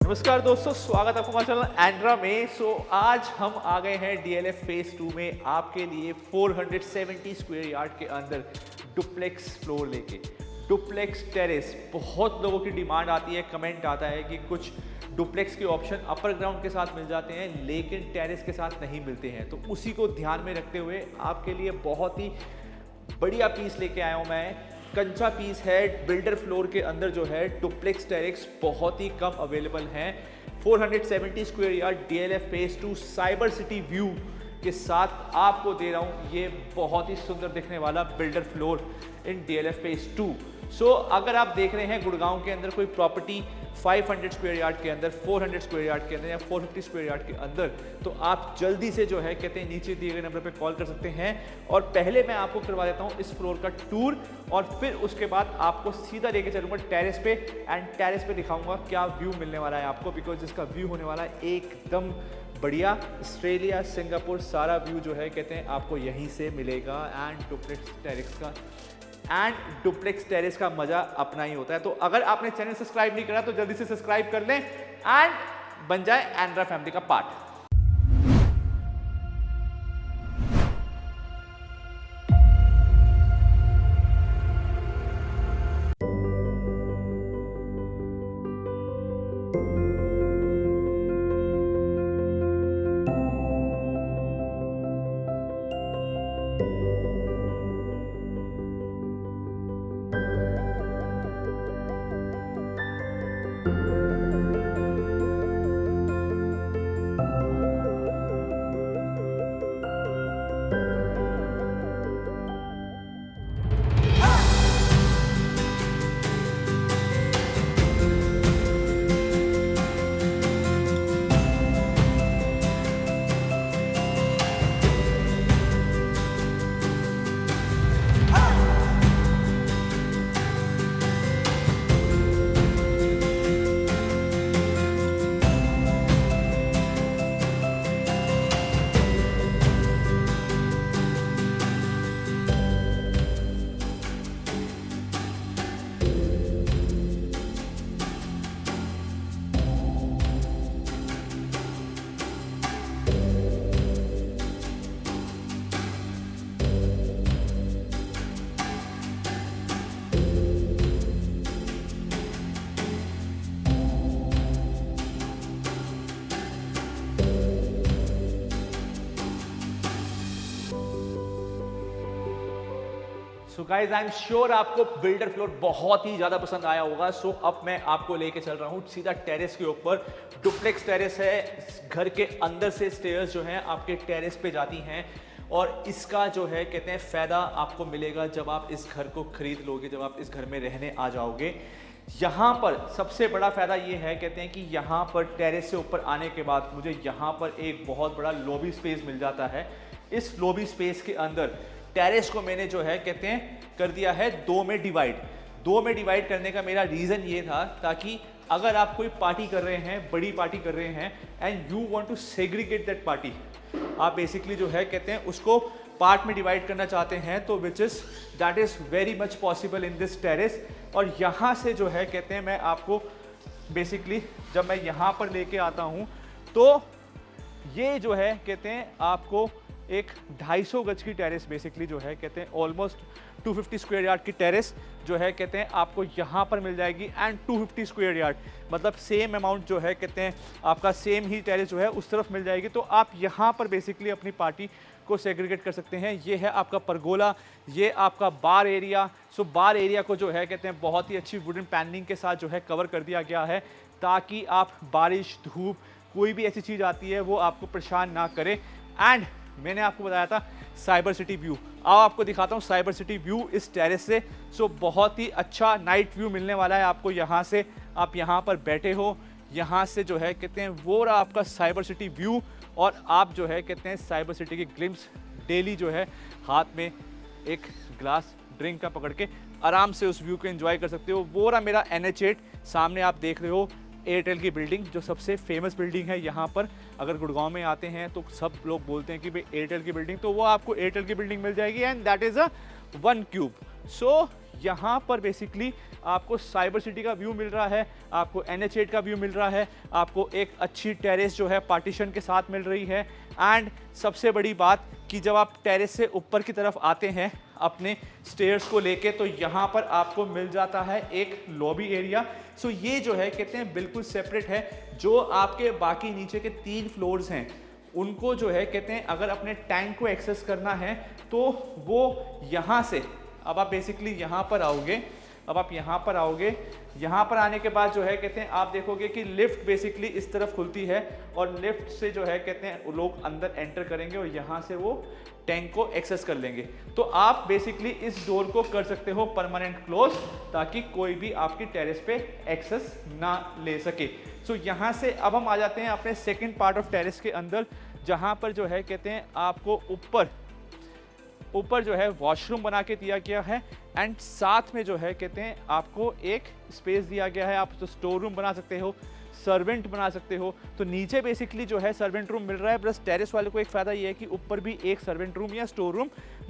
नमस्कार दोस्तों, स्वागत है आपको हमारे चैनल एंड्रा में। आज हम आ गए हैं डीएलएफ फेज 2 में आपके लिए 470 स्क्वायर यार्ड के अंदर डुप्लेक्स फ्लोर लेके। डुप्लेक्स टेरेस, बहुत लोगों की डिमांड आती है, कमेंट आता है कि कुछ डुप्लेक्स के ऑप्शन अपर ग्राउंड के साथ मिल जाते हैं लेकिन टेरेस के साथ नहीं मिलते हैं। तो उसी को ध्यान में रखते हुए आपके लिए बहुत ही बढ़िया पीस लेके आया हूँ मैं। कंचा पीस है, बिल्डर फ्लोर के अंदर जो है डुप्लेक्स टेरेस बहुत ही कम अवेलेबल हैं। 470 square yard DLF phase 2 cyber city view के साथ आपको दे रहा हूँ ये बहुत ही सुंदर दिखने वाला बिल्डर फ्लोर इन डीएलएफ फेज 2। अगर आप देख रहे हैं गुड़गांव के अंदर कोई प्रॉपर्टी 500 स्क्वायर यार्ड के अंदर, 400 स्क्वायर यार्ड के अंदर या 450 स्क्वायर यार्ड के अंदर, तो आप जल्दी से जो है कहते हैं नीचे दिए गए नंबर पे कॉल कर सकते हैं। और पहले मैं आपको करवा देता हूँ इस फ्लोर का टूर और फिर उसके बाद आपको सीधा लेके चलूँगा टेरेस पे एंड टेरेस पे दिखाऊंगा क्या व्यू मिलने वाला है आपको, बिकॉज इसका व्यू होने वाला है एकदम बढ़िया। ऑस्ट्रेलिया, सिंगापुर सारा व्यू जो है कहते हैं आपको यहीं से मिलेगा एंड डुप्लेक्स टेरेस का मजा अपना ही होता है। तो अगर आपने चैनल सब्सक्राइब नहीं करा तो जल्दी से सब्सक्राइब कर लें एंड बन जाए एंड्रा फैमिली का part. Guys I am sure आपको बिल्डर फ्लोर बहुत ही ज्यादा पसंद आया होगा। अब मैं आपको लेके चल रहा हूँ सीधा टेरेस के ऊपर। डुप्लेक्स टेरेस है, घर के अंदर से स्टेयर्स जो हैं आपके टेरेस पे जाती हैं और इसका जो है कहते हैं फायदा आपको मिलेगा जब आप इस घर को खरीद लोगे, जब आप इस घर में रहने आ जाओगे। यहाँ पर सबसे बड़ा फायदा ये है कहते हैं कि यहाँ पर टेरेस से ऊपर आने के बाद मुझे यहाँ पर एक बहुत बड़ा लॉबी स्पेस मिल जाता है। इस लॉबी स्पेस के अंदर टेरेस को मैंने जो है कहते हैं कर दिया है दो में डिवाइड करने का मेरा रीज़न ये था ताकि अगर आप कोई पार्टी कर रहे हैं, बड़ी पार्टी कर रहे हैं and you want to segregate that party, आप बेसिकली जो है कहते हैं उसको पार्ट में डिवाइड करना चाहते हैं, तो that is very much possible in this terrace. और यहाँ से जो है कहते हैं मैं आपको बेसिकली जब मैं यहाँ पर लेके आता हूँ तो ये जो है कहते हैं आपको एक 250 गज की टेरेस बेसिकली जो है कहते हैं ऑलमोस्ट 250 स्क्वायर यार्ड की टेरेस जो है कहते हैं आपको यहाँ पर मिल जाएगी एंड 250 स्क्वायर यार्ड मतलब सेम अमाउंट जो है कहते हैं आपका सेम ही टेरेस जो है उस तरफ मिल जाएगी। तो आप यहाँ पर बेसिकली अपनी पार्टी को सेग्रीगेट कर सकते हैं। ये है आपका परगोला, ये आपका बार एरिया। बार एरिया को जो है कहते हैं बहुत ही अच्छी वुडन पैनलिंग के साथ जो है कवर कर दिया गया है ताकि आप बारिश, धूप, कोई भी ऐसी चीज़ आती है वो आपको परेशान ना करे। एंड मैंने आपको बताया था साइबर सिटी व्यू, अब आपको दिखाता हूँ साइबर सिटी व्यू इस टेरेस से। बहुत ही अच्छा नाइट व्यू मिलने वाला है आपको यहाँ से। आप यहाँ पर बैठे हो, यहाँ से जो है कहते हैं वो रहा आपका साइबर सिटी व्यू और आप जो है कहते हैं साइबर सिटी की ग्लिम्स डेली जो है हाथ में एक ग्लास ड्रिंक का पकड़ के आराम से उस व्यू को एंजॉय कर सकते हो। वो रहा मेरा NH8, सामने आप देख रहे हो एयरटेल की बिल्डिंग जो सबसे फेमस बिल्डिंग है यहाँ पर। अगर गुड़गांव में आते हैं तो सब लोग बोलते हैं कि भाई एयरटेल की बिल्डिंग, तो वो आपको एयरटेल की बिल्डिंग मिल जाएगी and that is a 1 cube. यहाँ पर बेसिकली आपको साइबर सिटी का व्यू मिल रहा है, आपको NH8 का व्यू मिल रहा है, आपको एक अच्छी टेरेस जो है पार्टीशन के साथ मिल रही है। एंड सबसे बड़ी बात कि जब आप टेरेस से ऊपर की तरफ आते हैं अपने स्टेयर्स को लेके, तो यहाँ पर आपको मिल जाता है एक लॉबी एरिया। सो ये जो है कहते हैं बिल्कुल सेपरेट है। जो आपके बाकी नीचे के 3 फ्लोर्स हैं उनको जो है कहते हैं अगर अपने टैंक को एक्सेस करना है तो वो यहाँ से, अब आप बेसिकली यहाँ पर आओगे, यहाँ पर आने के बाद जो है कहते हैं आप देखोगे कि लिफ्ट बेसिकली इस तरफ खुलती है और लिफ्ट से जो है कहते हैं लोग अंदर एंटर करेंगे और यहाँ से वो टैंक को एक्सेस कर लेंगे। तो आप बेसिकली इस डोर को कर सकते हो परमानेंट क्लोज, ताकि कोई भी आपकी टेरेस पे एक्सेस ना ले सके। सो यहाँ से अब हम आ जाते हैं अपने सेकेंड पार्ट ऑफ टेरेस के अंदर, जहाँ पर जो है कहते हैं आपको ऊपर जो है वॉशरूम बना के दिया गया है एंड साथ में जो है कहते हैं आपको एक स्पेस दिया गया है। आप तो स्टोर रूम बना सकते हो, सर्वेंट बना सकते हो। तो नीचे बेसिकली जो है सर्वेंट रूम मिल रहा है, प्लस टेरेस वाले को एक फ़ायदा ये है कि ऊपर भी एक सर्वेंट रूम या स्टोर रूम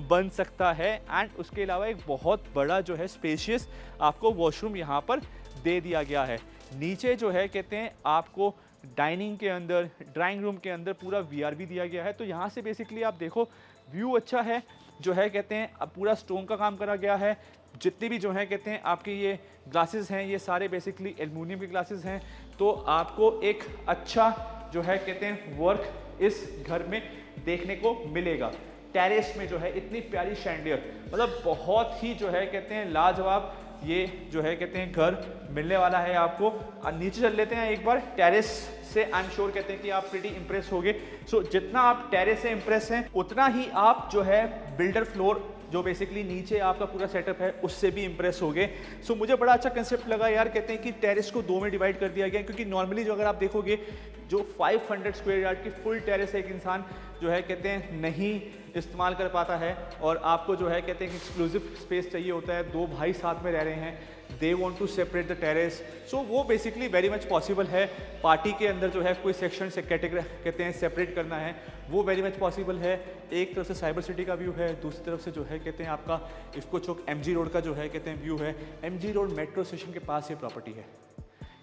बन सकता है। एंड उसके अलावा एक बहुत बड़ा जो है स्पेशियस आपको वॉशरूम यहाँ पर दे दिया गया है। नीचे जो है कहते हैं आपको डाइनिंग के अंदर, ड्राइंग रूम के अंदर पूरा VRV दिया गया है। तो यहाँ से बेसिकली आप देखो व्यू अच्छा है, जो है कहते हैं अब पूरा स्टोन का काम करा गया है। जितने भी जो है कहते हैं आपके ये ग्लासेस हैं, ये सारे बेसिकली एल्युमिनियम के ग्लासेस हैं। तो आपको एक अच्छा जो है कहते हैं वर्क इस घर में देखने को मिलेगा। टेरेस में जो है इतनी प्यारी शैंडियर, मतलब बहुत ही जो है कहते हैं लाजवाब ये जो है कहते हैं घर मिलने वाला है आपको। नीचे चल लेते हैं एक बार टेरेस से। आई एम श्योर कहते हैं कि आप प्रीटी इंप्रेस होगे। सो जितना आप टेरेस से इंप्रेस हैं उतना ही आप जो है बिल्डर फ्लोर जो बेसिकली नीचे आपका पूरा सेटअप है उससे भी इंप्रेस हो गए। सो मुझे बड़ा अच्छा कंसेप्ट लगा यार, कहते हैं कि टेरेस को 2 में डिवाइड कर दिया गया, क्योंकि नॉर्मली जो अगर आप देखोगे जो 500 स्क्वायर यार्ड की फुल टेरेस एक इंसान जो है कहते हैं नहीं इस्तेमाल कर पाता है, और आपको जो है कहते हैं कि एक्सक्लूसिव स्पेस चाहिए होता है। 2 भाई साथ में रह रहे हैं, they want to separate the terrace. So वो बेसिकली वेरी मच पॉसिबल है। पार्टी के अंदर जो है कोई सेक्शन से कैटेगरी कहते हैं सेपरेट करना है, वो वेरी मच पॉसिबल है। एक तरफ से साइबर सिटी का व्यू है, दूसरी तरफ से जो है कहते हैं आपका इफ्को चौक MG रोड का जो है कहते हैं व्यू है। MG रोड मेट्रो स्टेशन के पास ये प्रॉपर्टी है,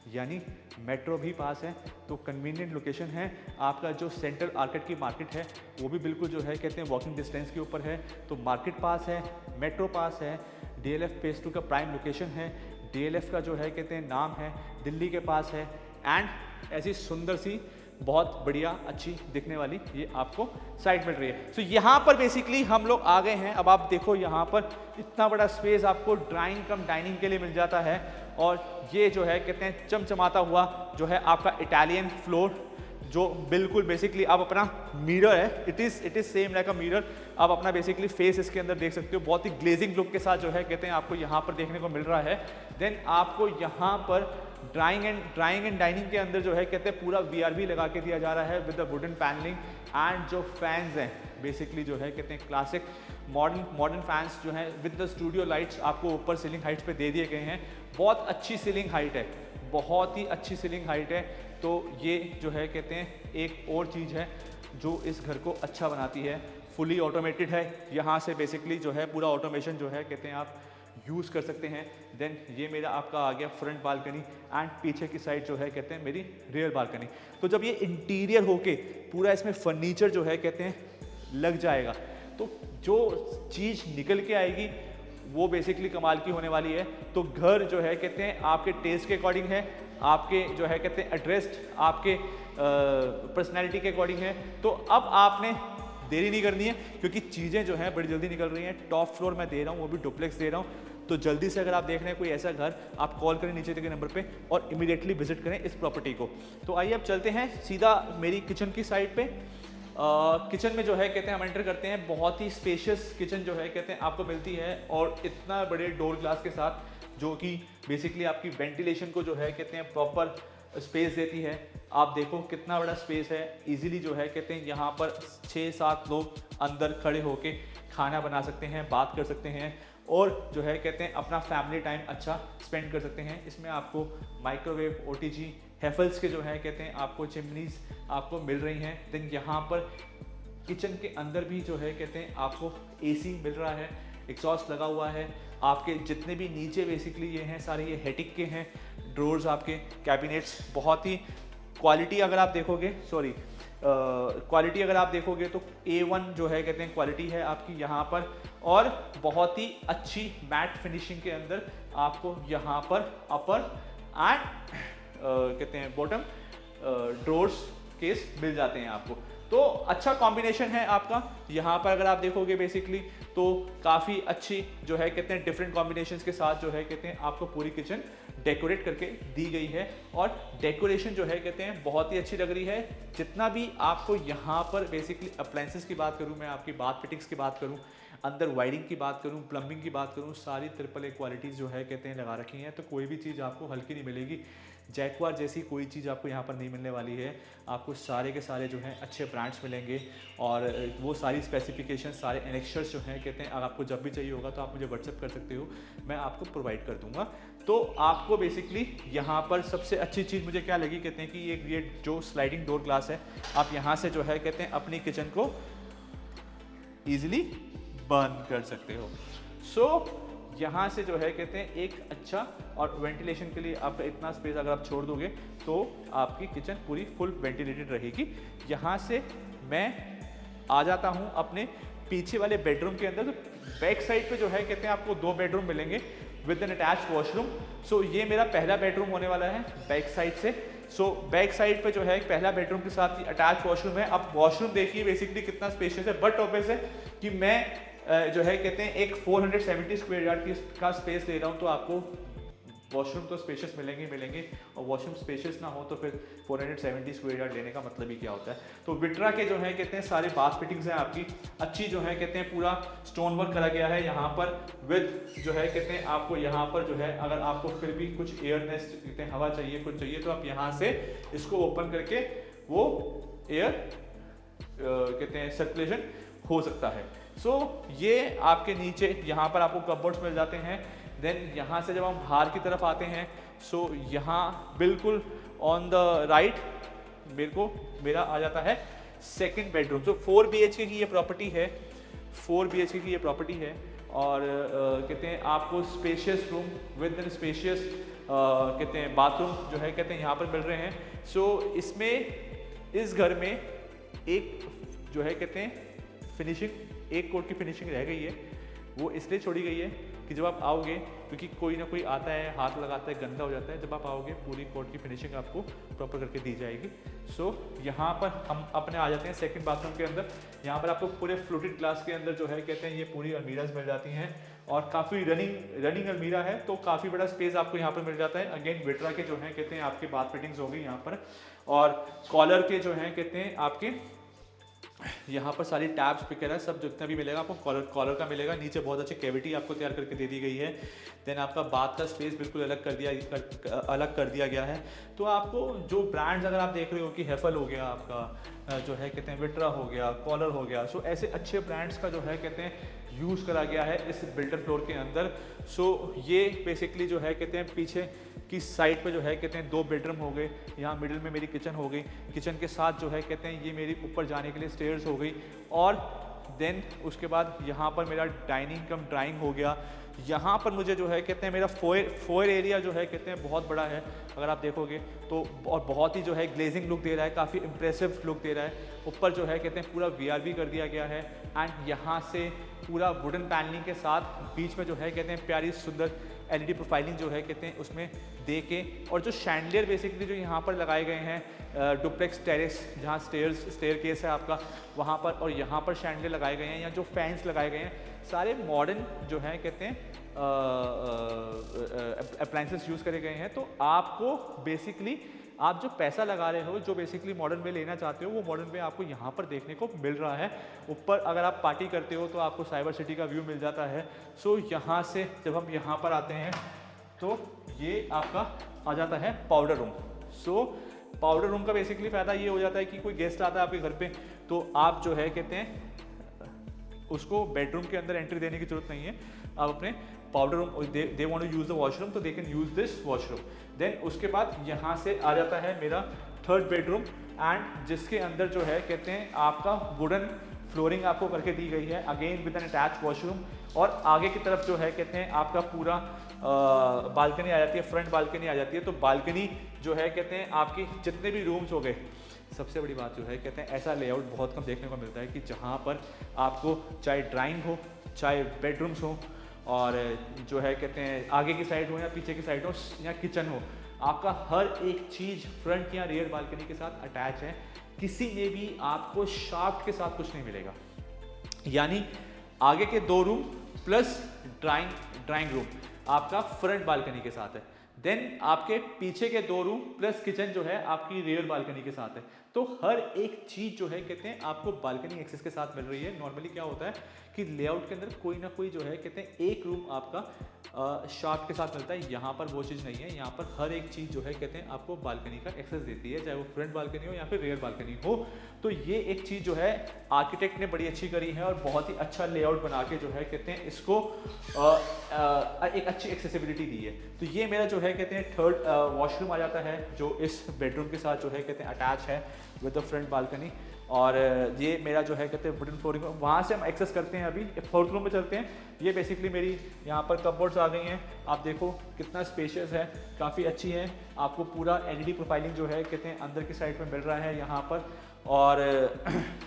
यानी मेट्रो भी पास है, तो कन्वीनियंट लोकेशन है। आपका जो सेंट्रल आर्केट की मार्केट है वो भी बिल्कुल जो है कहते हैं वॉकिंग डिस्टेंस के ऊपर है। तो मार्केट पास है, मेट्रो पास है, DLF फेज 2 का प्राइम लोकेशन है। DLF का जो है कहते हैं नाम है, दिल्ली के पास है। एंड ऐसी सुंदर सी बहुत बढ़िया अच्छी दिखने वाली ये आपको साइड मिल रही है। तो यहाँ पर बेसिकली हम लोग आ गए हैं। अब आप देखो यहाँ पर इतना बड़ा स्पेस आपको ड्राइंग कम डाइनिंग के लिए मिल जाता है। और ये जो है कहते हैं चमचमाता हुआ जो है आपका इटालियन फ्लोर, जो बिल्कुल बेसिकली आप अपना मिरर है, it is same like a mirror. आप अपना बेसिकली फेस इसके अंदर देख सकते हो, बहुत ही ग्लेजिंग लुक के साथ जो है कहते हैं आपको यहाँ पर देखने को मिल रहा है। देन आपको यहाँ पर ड्राइंग एंड डाइनिंग के अंदर जो है कहते हैं पूरा VRV लगा के दिया जा रहा है with the wooden panelling. And जो फैंस हैं बेसिकली जो है कहते हैं क्लासिक मॉडर्न फैंस जो हैं विद द स्टूडियो लाइट्स आपको ऊपर सीलिंग हाइट्स पे दे दिए गए हैं। बहुत अच्छी सीलिंग हाइट है, बहुत ही अच्छी सीलिंग हाइट है। तो ये जो है कहते हैं एक और चीज़ है जो इस घर को अच्छा बनाती है। फुली ऑटोमेटेड है, यहाँ से बेसिकली जो है पूरा ऑटोमेशन जो है कहते हैं आप यूज़ कर सकते हैं। देन ये मेरा आपका आ गया फ्रंट बालकनी एंड पीछे की साइड जो है कहते हैं मेरी रियर बालकनी। तो जब ये इंटीरियर होके पूरा इसमें फर्नीचर जो है कहते हैं लग जाएगा, तो जो चीज़ निकल के आएगी वो बेसिकली कमाल की होने वाली है। तो घर जो है कहते हैं आपके टेस्ट के अकॉर्डिंग है, आपके जो है कहते हैं एड्रेस्ड आपके पर्सनैलिटी के अकॉर्डिंग है। तो अब आपने देरी नहीं करनी है, क्योंकि चीज़ें जो हैं बड़ी जल्दी निकल रही हैं। टॉप फ्लोर मैं दे रहा हूँ, वो भी डुप्लेक्स दे रहा हूँ। तो जल्दी से अगर आप देख रहे हैं कोई ऐसा घर, आप कॉल करें नीचे के नंबर पे और इमीडिएटली विजिट करें इस प्रॉपर्टी को। तो आइए अब चलते हैं सीधा मेरी किचन की साइड पे। किचन में जो है कहते हैं हम एंटर करते हैं, बहुत ही स्पेशियस किचन जो है कहते हैं आपको मिलती है, और इतना बड़े डोर ग्लास के साथ जो कि बेसिकली आपकी वेंटिलेशन को जो है कहते हैं प्रॉपर स्पेस देती है। आप देखो कितना बड़ा स्पेस है, इजीली जो है कहते हैं यहाँ पर 6-7 लोग अंदर खड़े होके खाना बना सकते हैं, बात कर सकते हैं, और जो है कहते हैं अपना फैमिली टाइम अच्छा स्पेंड कर सकते हैं। इसमें आपको माइक्रोवेव, OTG, हेफल्स के जो है कहते हैं आपको चिमनीज आपको मिल रही हैं। देन यहाँ पर किचन के अंदर भी जो है कहते हैं आपको AC मिल रहा है, एग्जॉस्ट लगा हुआ है। आपके जितने भी नीचे बेसिकली ये हैं सारे ये हेटिक के हैं ड्रोर्स, आपके कैबिनेट्स बहुत ही क्वालिटी अगर आप देखोगे, सॉरी क्वालिटी अगर आप देखोगे तो A1 जो है कहते हैं क्वालिटी है आपकी यहाँ पर, और बहुत ही अच्छी मैट फिनिशिंग के अंदर आपको यहाँ पर अपर एंड कहते हैं बॉटम ड्रोर्स केस मिल जाते हैं आपको। तो अच्छा कॉम्बिनेशन है आपका यहाँ पर अगर आप देखोगे बेसिकली, तो काफ़ी अच्छी जो है कहते हैं डिफरेंट कॉम्बिनेशंस के साथ जो है कहते हैं आपको पूरी किचन डेकोरेट करके दी गई है, और डेकोरेशन जो है कहते हैं बहुत ही अच्छी लग रही है। जितना भी आपको यहाँ पर बेसिकली अप्लायंसेस की बात करूँ मैं, आपकी बाथ फिटिंग्स की बात करूँ, अंदर वायरिंग की बात करूँ, प्लम्बिंग की बात करूँ, सारी ट्रिपल A क्वालिटीज़ जो है कहते हैं लगा रखी हैं। तो कोई भी चीज़ आपको हल्की नहीं मिलेगी। जैक्वार जैसी कोई चीज़ आपको यहाँ पर नहीं मिलने वाली है। आपको सारे के सारे जो हैं अच्छे ब्रांड्स मिलेंगे, और वो सारी स्पेसिफिकेशन सारे एनेक्शर्स जो हैं कहते हैं अगर आपको जब भी चाहिए होगा तो आप मुझे व्हाट्सएप कर सकते हो, मैं आपको प्रोवाइड कर दूंगा। तो आपको बेसिकली यहाँ पर सबसे अच्छी चीज़ मुझे क्या लगी कहते हैं कि ये जो स्लाइडिंग डोर ग्लास है, आप यहाँ से जो है कहते हैं अपनी किचन को ईजिली बंद कर सकते हो। सो यहाँ से जो है कहते हैं एक अच्छा, और वेंटिलेशन के लिए आपका इतना स्पेस अगर आप छोड़ दोगे तो आपकी किचन पूरी फुल वेंटिलेटेड रहेगी। यहाँ से मैं आ जाता हूँ अपने पीछे वाले बेडरूम के अंदर। तो बैक साइड पे जो है कहते हैं आपको 2 बेडरूम मिलेंगे विद एन अटैच वॉशरूम। सो ये मेरा पहला बेडरूम होने वाला है बैक साइड से। सो बैक साइड पे जो है पहला बेडरूम के साथ अटैच वॉशरूम है। अब वॉशरूम देखिए बेसिकली कितना स्पेशियस है, बट ऑब्वियस है कि मैं जो है कहते हैं एक 470 स्क्वायर यार्ड का स्पेस ले रहा हूँ, तो आपको वॉशरूम तो स्पेशियस मिलेंगे, और वॉशरूम स्पेशियस ना हो तो फिर 470 स्क्वायर यार्ड लेने का मतलब ही क्या होता है। तो विट्रा के जो है कहते हैं सारे बाथ फिटिंग्स हैं आपकी अच्छी, जो है कहते हैं पूरा स्टोन वर्क करा गया है यहाँ पर, विद जो है कहते हैं आपको यहाँ पर जो है अगर आपको फिर भी कुछ एयरनेस कहते हैं हवा चाहिए, कुछ चाहिए, तो आप यहाँ से इसको ओपन करके वो एयर कहते हैं सर्कुलेशन हो सकता है। सो ये आपके नीचे यहाँ पर आपको कपबोर्ड्स मिल जाते हैं। देन यहाँ से जब हम बाहर की तरफ आते हैं, सो यहाँ बिल्कुल ऑन द राइट मेरा आ जाता है सेकंड बेडरूम। तो 4 BHK की ये प्रॉपर्टी है, 4 BHK की ये प्रॉपर्टी है, और कहते हैं आपको spacious room with in spacious कहते हैं बाथरूम जो है कहते हैं यहाँ पर मिल रहे हैं। सो इसमें इस घर में एक जो है कहते हैं फिनिशिंग, एक कोट की फिनिशिंग रह गई है। वो इसलिए छोड़ी गई है कि जब आप आओगे, क्योंकि कोई ना कोई आता है हाथ लगाता है गंदा हो जाता है, जब आप आओगे पूरी कोट की फिनिशिंग आपको प्रॉपर करके दी जाएगी। सो यहाँ पर हम अपने आ जाते हैं सेकंड बाथरूम के अंदर। यहाँ पर आपको पूरे फ्लूटेड ग्लास के अंदर जो है कहते हैं ये पूरी अलमीराज मिल जाती हैं, और काफ़ी रनिंग अलमीरा है, तो काफ़ी बड़ा स्पेस आपको यहाँ पर मिल जाता है। अगेन विट्रा के जो है कहते हैं आपके बाथ फिटिंग्स हो गई यहाँ पर, और कॉलर के जो हैं कहते हैं आपके यहाँ पर सारी टैब्स वगैरह सब जितना भी मिलेगा आपको कॉलर का मिलेगा। नीचे बहुत अच्छी कैविटी आपको तैयार करके दे दी गई है। देन आपका बाथ का स्पेस बिल्कुल अलग कर दिया गया है। तो आपको जो ब्रांड्स अगर आप देख रहे हो कि हेफल हो गया आपका, जो है कहते हैं विट्रा हो गया, कॉलर हो गया, सो ऐसे अच्छे ब्रांड्स का जो है कहते हैं यूज़ करा गया है इस बिल्डर फ्लोर के अंदर। सो ये बेसिकली जो है कहते हैं पीछे की साइड पे जो है कहते हैं 2 बेडरूम हो गए, यहाँ मिडिल में मेरी किचन हो गई, किचन के साथ जो है कहते हैं ये मेरी ऊपर जाने के लिए स्टेयर्स हो गई, और देन उसके बाद यहाँ पर मेरा डाइनिंग कम ड्राइंग हो गया। यहाँ पर मुझे जो है कहते हैं मेरा फोयर एरिया जो है कहते हैं बहुत बड़ा है अगर आप देखोगे तो, और बहुत ही जो है ग्लेजिंग लुक दे रहा है, काफ़ी इंप्रेसिव लुक दे रहा है। ऊपर जो है कहते हैं पूरा VRV कर दिया गया है, एंड यहाँ से पूरा वुडन पैनलिंग के साथ बीच में जो है कहते हैं प्यारी सुंदर LED प्रोफाइलिंग जो है कहते हैं उसमें दे के, और जो शैंडलियर बेसिकली जो यहाँ पर लगाए गए हैं डुप्लेक्स टेरेस जहाँ स्टेयर केस है आपका वहाँ पर, और यहाँ पर शैंडलियर लगाए गए हैं, या जो फैंस लगाए गए हैं सारे मॉडर्न जो हैं कहते हैं अप्लायंसेस यूज़ करे गए हैं। तो आपको बेसिकली आप जो पैसा लगा रहे हो, जो बेसिकली मॉडर्न में लेना चाहते हो, वो मॉडर्न में आपको यहाँ पर देखने को मिल रहा है। ऊपर अगर आप पार्टी करते हो तो आपको साइबर सिटी का व्यू मिल जाता है। सो यहाँ से जब हम यहाँ पर आते हैं तो ये आपका आ जाता है पाउडर रूम। सो पाउडर रूम का बेसिकली फ़ायदा ये हो जाता है कि कोई गेस्ट आता है आपके घर पे, तो आप जो है कहते हैं उसको बेडरूम के अंदर एंट्री देने की जरूरत नहीं है। आप अपने powder room, they want to use the washroom तो they can use this washroom. Then उसके बाद यहाँ से आ जाता है मेरा थर्ड बेडरूम, एंड जिसके अंदर जो है कहते हैं आपका वुडन फ्लोरिंग आपको करके दी गई है, again with N attach washroom. और आगे की तरफ जो है कहते हैं आपका पूरा बालकनी आ जाती है, फ्रंट बालकनी आ जाती है। तो बालकनी जो है कहते हैं आपकी जितने भी रूम्स हो गए, सबसे बड़ी बात जो है कहते हैं ऐसा लेआउट बहुत कम देखने को मिलता है कि जहाँ पर आपको चाहे ड्राइंग हो, चाहे बेडरूम्स हो, और जो है कहते हैं आगे की साइड हो या पीछे की साइड हो या किचन हो, आपका हर एक चीज़ फ्रंट या रियर बालकनी के साथ अटैच है। किसी में भी आपको शाफ्ट के साथ कुछ नहीं मिलेगा। यानी आगे के 2 रूम प्लस ड्राइंग रूम आपका फ्रंट बालकनी के साथ है। देन आपके पीछे के 2 रूम प्लस किचन जो है आपकी रियर बालकनी के साथ है। तो हर एक चीज जो है कहते हैं आपको बालकनी एक्सेस के साथ मिल रही है। नॉर्मली क्या होता है कि लेआउट के अंदर कोई ना कोई जो है कहते हैं एक रूम आपका शाफ्ट के साथ मिलता है, यहाँ पर वो चीज़ नहीं है। यहाँ पर हर एक चीज़ जो है कहते हैं आपको बालकनी का एक्सेस देती है, चाहे वो फ्रंट बालकनी हो या फिर रियर बालकनी हो। तो ये एक चीज़ जो है आर्किटेक्ट ने बड़ी अच्छी करी है और बहुत ही अच्छा लेआउट बना के जो है कहते हैं इसको एक अच्छी एक्सेसिबिलिटी दी है। तो ये मेरा जो है कहते हैं 3rd वॉशरूम आ जाता है, जो इस बेडरूम के साथ जो है कहते हैं अटैच है विद द फ्रंट बालकनी। और ये मेरा जो है कहते हैं वुडन फ्लोरिंग, वहाँ से हम एक्सेस करते हैं। अभी 4th रूम में चलते हैं। ये बेसिकली मेरी यहाँ पर कपबोर्ड्स आ गई हैं। आप देखो कितना स्पेशियस है, काफ़ी अच्छी है। आपको पूरा एलईडी प्रोफाइलिंग जो है कहते हैं अंदर की साइड में मिल रहा है यहाँ पर। और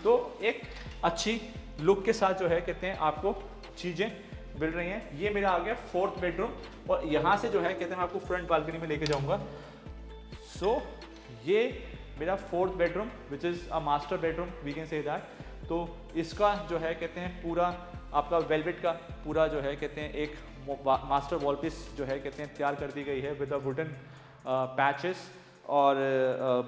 तो एक अच्छी लुक के साथ जो है कहते हैं आपको चीज़ें मिल रही हैं। ये मेरा आ गया 4th बेडरूम, और यहाँ से जो है कहते हैं मैं आपको फ्रंट बालकनी में लेके जाऊँगा। सो ये मेरा 4th bedroom which is a master bedroom, we can say that. तो इसका जो है कहते हैं पूरा आपका वेलवेट का पूरा जो है कहते हैं एक मास्टर वॉल पीस जो है कहते हैं तैयार कर दी गई है विद अ वुडन पैचेस, और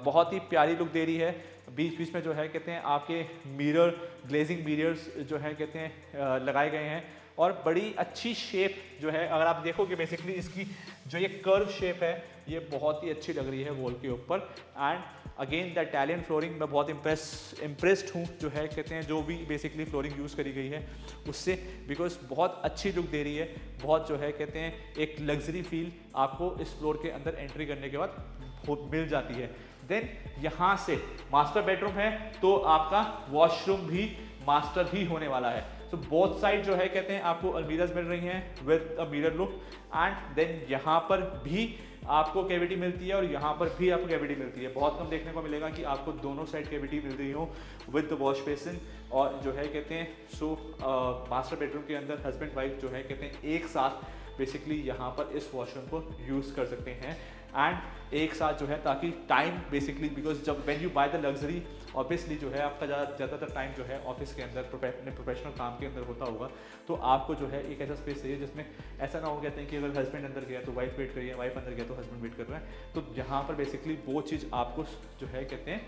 बहुत ही प्यारी लुक दे रही है। बीच बीच में जो है कहते हैं आपके मिरर, ग्लेजिंग मिरर्स जो है कहते हैं लगाए गए हैं, और बड़ी अच्छी शेप जो है अगर आप देखोगे बेसिकली इसकी जो ये कर्व शेप है ये बहुत ही अच्छी लग रही है वॉल के ऊपर। And again the Italian flooring मैं बहुत इम्प्रेस्ड हूँ जो है कहते हैं जो भी बेसिकली फ्लोरिंग यूज़ करी गई है उससे, बिकॉज बहुत अच्छी लुक दे रही है। बहुत जो है कहते हैं एक लग्जरी फील आपको इस फ्लोर के अंदर एंट्री करने के बाद मिल जाती है। देन यहाँ से मास्टर बेडरूम है तो आपका वॉशरूम भी मास्टर ही होने वाला है। तो बोथ साइड जो है कहते हैं आपको अलमीराज मिल रही हैं with a mirror look. And then यहाँ पर भी आपको कैविटी मिलती है और यहाँ पर भी आपको कैविटी मिलती है। बहुत कम देखने को मिलेगा कि आपको दोनों साइड कैविटी मिल रही हो विद द वॉश बेसिन। और जो है कहते हैं मास्टर बेडरूम के अंदर हस्बैंड वाइफ जो है कहते हैं एक साथ बेसिकली यहाँ पर इस वॉशरूम को यूज़ कर सकते हैं। एंड एक साथ जो है ताकि टाइम बेसिकली, बिकॉज जब when you by the luxury obviously जो है आपका ज़्यादातर टाइम जो है ऑफिस के अंदर प्रोफेशनल काम के अंदर होता होगा। तो आपको जो है एक ऐसा स्पेस चाहिए जिसमें ऐसा ना हो कहते हैं कि अगर हस्बैंड अंदर गया तो वाइफ वेट कर रही है, वाइफ अंदर गया तो हस्बैंड वेट कर रहा है। तो यहाँ पर बेसिकली वो चीज़ आपको जो है कहते हैं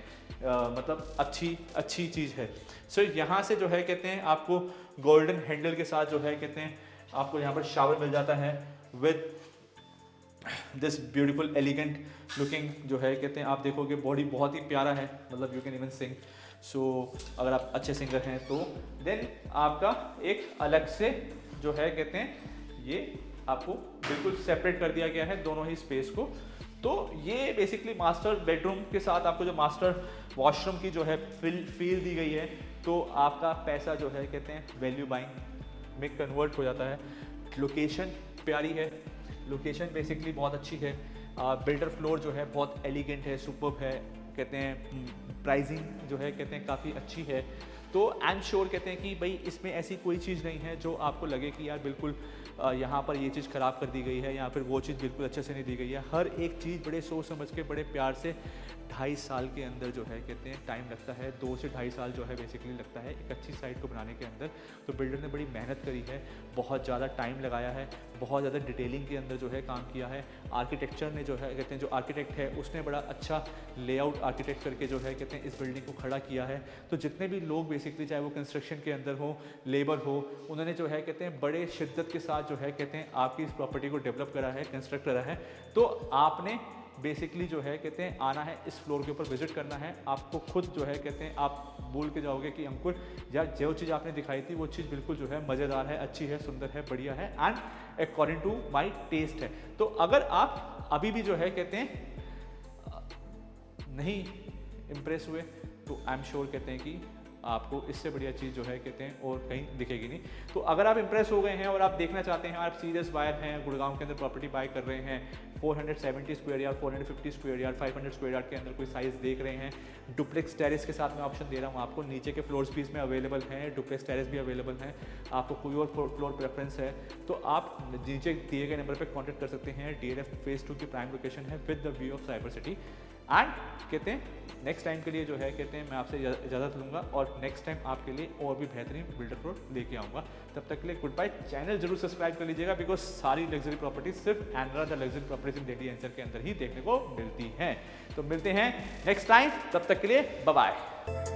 मतलब अच्छी चीज़ है। सो यहाँ से जो है कहते हैं आपको गोल्डन हैंडल के साथ जो है कहते हैं आपको यहाँ पर शावर मिल जाता है with this beautiful elegant looking जो है कहते हैं। आप देखोगे बॉडी बहुत ही प्यारा है, मतलब यू कैन इवन सिंग। सो अगर आप अच्छे सिंगर हैं तो देन आपका एक अलग से जो है कहते हैं ये आपको बिल्कुल सेपरेट कर दिया गया है दोनों ही स्पेस को। तो ये बेसिकली मास्टर बेडरूम के साथ आपको जो मास्टर वॉशरूम की जो है फील दी गई है, तो आपका पैसा जो है कहते हैं वैल्यू बाइंग में कन्वर्ट हो जाता है। लोकेशन प्यारी है, लोकेशन बेसिकली बहुत अच्छी है। बिल्डर फ्लोर जो है बहुत एलिगेंट है, सुपर्ब है कहते हैं। प्राइसिंग जो है कहते हैं काफ़ी अच्छी है। तो आई एम श्योर कहते हैं कि भाई इसमें ऐसी कोई चीज़ नहीं है जो आपको लगे कि यार बिल्कुल यहाँ पर ये चीज़ ख़राब कर दी गई है या फिर वो चीज़ बिल्कुल अच्छे से नहीं दी गई है। हर एक चीज़ बड़े सोच समझ के बड़े प्यार से 2.5 साल के अंदर जो है कहते हैं टाइम लगता है, 2 से 2.5 साल जो है बेसिकली लगता है एक अच्छी साइट को बनाने के अंदर। तो बिल्डर ने बड़ी मेहनत करी है, बहुत ज़्यादा टाइम लगाया है, बहुत ज़्यादा डिटेलिंग के अंदर जो है काम किया है। आर्किटेक्चर ने जो है कहते हैं जो आर्किटेक्ट है उसने बड़ा अच्छा लेआउट आर्किटेक्ट करके जो है कहते हैं इस बिल्डिंग को खड़ा किया है। तो जितने भी लोग बेसिकली चाहे वो कंस्ट्रक्शन के अंदर हो, लेबर हो, उन्होंने जो है कहते हैं बड़े शिद्दत के साथ जो है कहते हैं आपकी इस प्रॉपर्टी को डेवलप करा है, कंस्ट्रक्ट करा है। तो आपने बेसिकली जो है कहते हैं आना है, इस फ्लोर के ऊपर विजिट करना है। आपको खुद जो है कहते हैं आप बोल के जाओगे कि अंकुर यार जो चीज़ आपने दिखाई थी वो चीज़ बिल्कुल जो है मज़ेदार है, अच्छी है, सुंदर है, बढ़िया है and according to my taste है। तो अगर आप अभी भी जो है कहते हैं नहीं इम्प्रेस हुए तो आई एम श्योर कहते हैं कि आपको इससे बढ़िया चीज़ जो है कहते हैं और कहीं दिखेगी नहीं। तो अगर आप इंप्रेस हो गए हैं और आप देखना चाहते हैं, आप सीरियस बायर हैं, गुड़गांव के अंदर प्रॉपर्टी बाय कर रहे हैं, 470 square yard, 450 square yard, 500 square yard के अंदर कोई साइज़ देख रहे हैं, डुप्लेक्स टेरेस के साथ मैं ऑप्शन दे रहा हूँ आपको, नीचे के फ्लोर्स भी इसमें अवेलेबल हैं, डुप्लेक्स टेरेस भी अवेलेबल हैं, आपको कोई और फ्लोर प्रेफरेंस है तो आप नीचे दिए गए नंबर पर कॉन्टैक्ट कर सकते हैं। DLF फेज 2 की प्राइम लोकेशन है with the view of cyber city. And कहते हैं नेक्स्ट टाइम के लिए जो है कहते हैं मैं आपसे इजाज़त लूँगा और नेक्स्ट टाइम आपके लिए और भी बेहतरीन बिल्डर प्लॉट लेके आऊँगा। तब तक के लिए गुड बाय। चैनल जरूर सब्सक्राइब कर लीजिएगा बिकॉज सारी लग्जरी प्रॉपर्टीज सिर्फ एनरा the luxury properties in Delhi NCR के अंदर ही देखने को मिलती हैं। तो मिलते हैं नेक्स्ट टाइम, तब तक के लिए बाय बाय।